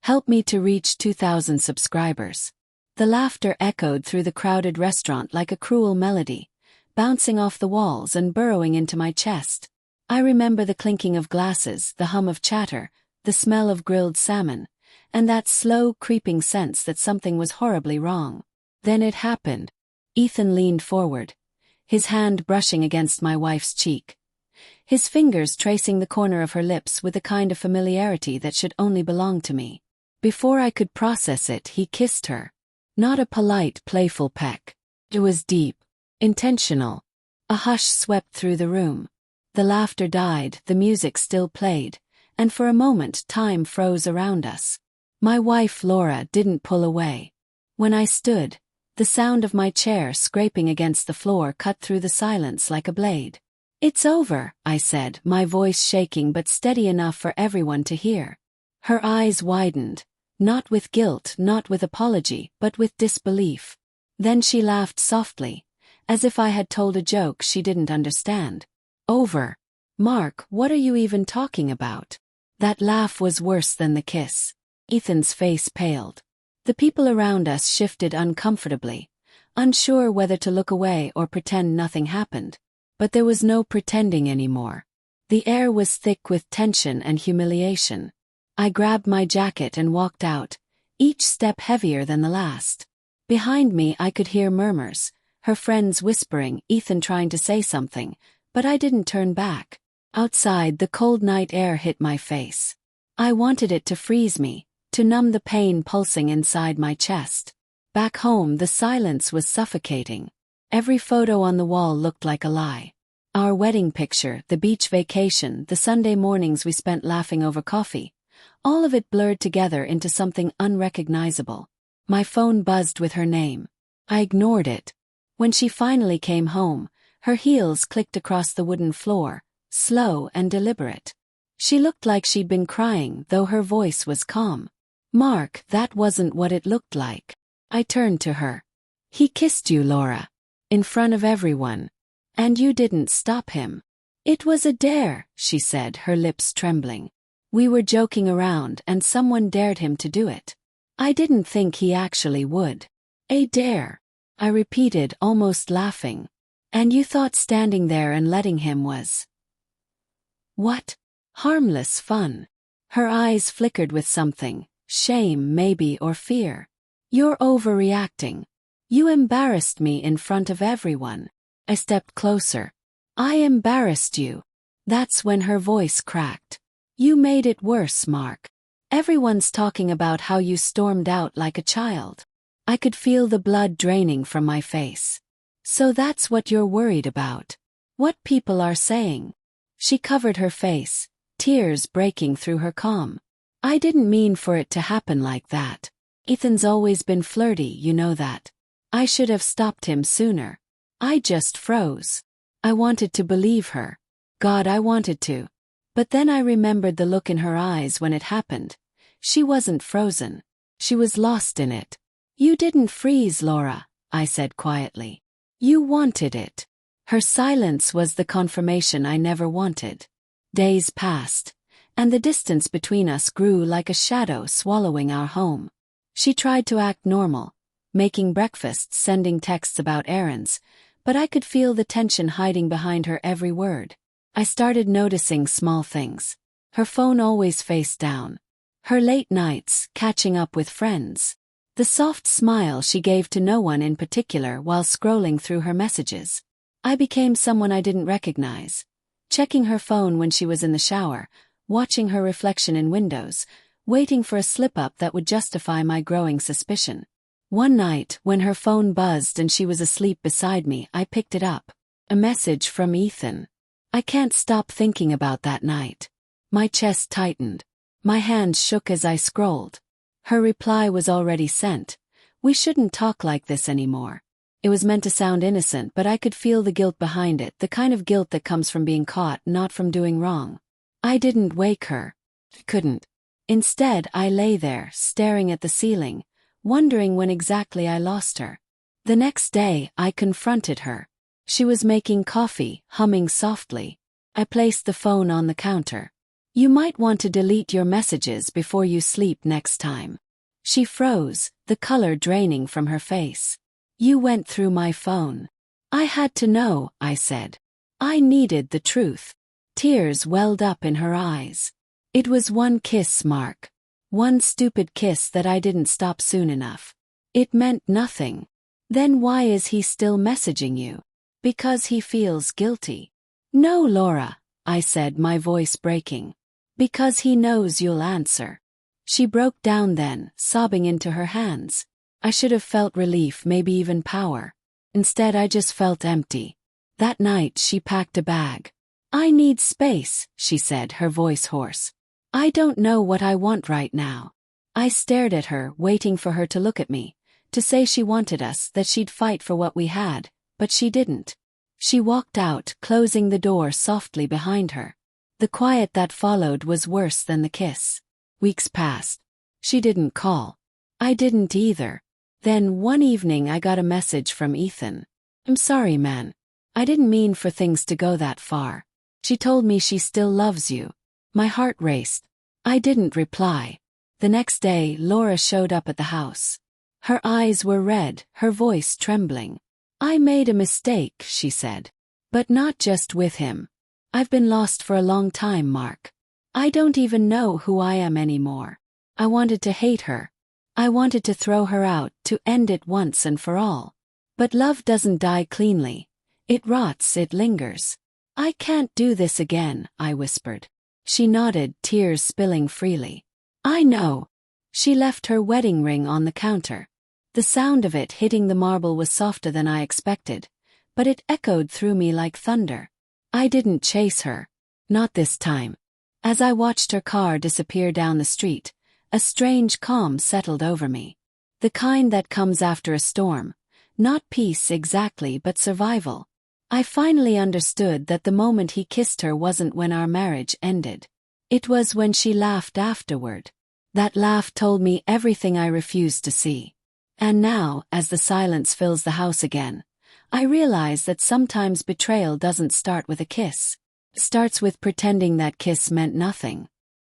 Help me to reach 2,000 subscribers. The laughter echoed through the crowded restaurant like a cruel melody, bouncing off the walls and burrowing into my chest. I remember the clinking of glasses, the hum of chatter, the smell of grilled salmon, and that slow, creeping sense that something was horribly wrong. Then it happened. Ethan leaned forward, his hand brushing against my wife's cheek, his fingers tracing the corner of her lips with the kind of familiarity that should only belong to me. Before I could process it, he kissed her. Not a polite, playful peck. It was deep, intentional. A hush swept through the room. The laughter died, the music still played, and for a moment time froze around us. My wife Laura didn't pull away. When I stood, the sound of my chair scraping against the floor cut through the silence like a blade. "It's over," I said, my voice shaking but steady enough for everyone to hear. Her eyes widened, not with guilt, not with apology, but with disbelief. Then she laughed softly, as if I had told a joke she didn't understand. "Over? Mark, what are you even talking about?" That laugh was worse than the kiss. Ethan's face paled. The people around us shifted uncomfortably, unsure whether to look away or pretend nothing happened. But there was no pretending anymore. The air was thick with tension and humiliation. I grabbed my jacket and walked out, each step heavier than the last. Behind me I could hear murmurs, her friends whispering, Ethan trying to say something, but I didn't turn back. Outside, the cold night air hit my face. I wanted it to freeze me, to numb the pain pulsing inside my chest. Back home, the silence was suffocating. Every photo on the wall looked like a lie. Our wedding picture, the beach vacation, the Sunday mornings we spent laughing over coffee, all of it blurred together into something unrecognizable. My phone buzzed with her name. I ignored it. When she finally came home, her heels clicked across the wooden floor, slow and deliberate. She looked like she'd been crying, though her voice was calm. "Mark, that wasn't what it looked like." I turned to her. "He kissed you, Laura. In front of everyone. And you didn't stop him." "It was a dare," she said, her lips trembling. "We were joking around and someone dared him to do it. I didn't think he actually would." "A dare," I repeated, almost laughing. "And you thought standing there and letting him was what? Harmless fun." Her eyes flickered with something, shame maybe or fear. "You're overreacting. You embarrassed me in front of everyone." I stepped closer. "I embarrassed you." That's when her voice cracked. "You made it worse, Mark. Everyone's talking about how you stormed out like a child." I could feel the blood draining from my face. "So that's what you're worried about? What people are saying?" She covered her face, tears breaking through her calm. "I didn't mean for it to happen like that. Ethan's always been flirty, you know that. I should have stopped him sooner." I just froze. I wanted to believe her. God, I wanted to. But then I remembered the look in her eyes when it happened. She wasn't frozen. She was lost in it. "You didn't freeze, Laura," I said quietly. "You wanted it." Her silence was the confirmation I never wanted. Days passed, and the distance between us grew like a shadow swallowing our home. She tried to act normal, making breakfast, sending texts about errands, but I could feel the tension hiding behind her every word. I started noticing small things. Her phone always face down. Her late nights, catching up with friends. The soft smile she gave to no one in particular while scrolling through her messages. I became someone I didn't recognize. Checking her phone when she was in the shower, watching her reflection in windows, waiting for a slip-up that would justify my growing suspicion. One night, when her phone buzzed and she was asleep beside me, I picked it up. A message from Ethan. I can't stop thinking about that night. My chest tightened. My hands shook as I scrolled. Her reply was already sent. "We shouldn't talk like this anymore." It was meant to sound innocent, but I could feel the guilt behind it, the kind of guilt that comes from being caught, not from doing wrong. I didn't wake her. Couldn't. Instead, I lay there, staring at the ceiling, wondering when exactly I lost her. The next day, I confronted her. She was making coffee, humming softly. I placed the phone on the counter. You might want to delete your messages before you sleep next time. She froze, the color draining from her face. You went through my phone. I had to know, I said. I needed the truth. Tears welled up in her eyes. It was one kiss, Mark. One stupid kiss that I didn't stop soon enough. It meant nothing. Then why is he still messaging you? Because he feels guilty. No, Laura, I said, my voice breaking. Because he knows you'll answer. She broke down then, sobbing into her hands. I should have felt relief, maybe even power. Instead, I just felt empty. That night, she packed a bag. I need space, she said, her voice hoarse. I don't know what I want right now. I stared at her, waiting for her to look at me, to say she wanted us, that she'd fight for what we had, but she didn't. She walked out, closing the door softly behind her. The quiet that followed was worse than the kiss. Weeks passed. She didn't call. I didn't either. Then one evening I got a message from Ethan. I'm sorry, man. I didn't mean for things to go that far. She told me she still loves you. My heart raced. I didn't reply. The next day, Laura showed up at the house. Her eyes were red, her voice trembling. I made a mistake, she said. But not just with him. I've been lost for a long time, Mark. I don't even know who I am anymore. I wanted to hate her. I wanted to throw her out, to end it once and for all. But love doesn't die cleanly. It rots, it lingers. I can't do this again, I whispered. She nodded, tears spilling freely. I know. She left her wedding ring on the counter. The sound of it hitting the marble was softer than I expected, but it echoed through me like thunder. I didn't chase her. Not this time. As I watched her car disappear down the street, a strange calm settled over me. The kind that comes after a storm. Not peace exactly, but survival. I finally understood that the moment he kissed her wasn't when our marriage ended. It was when she laughed afterward. That laugh told me everything I refused to see. And now, as the silence fills the house again, I realize that sometimes betrayal doesn't start with a kiss. It starts with pretending that kiss meant nothing.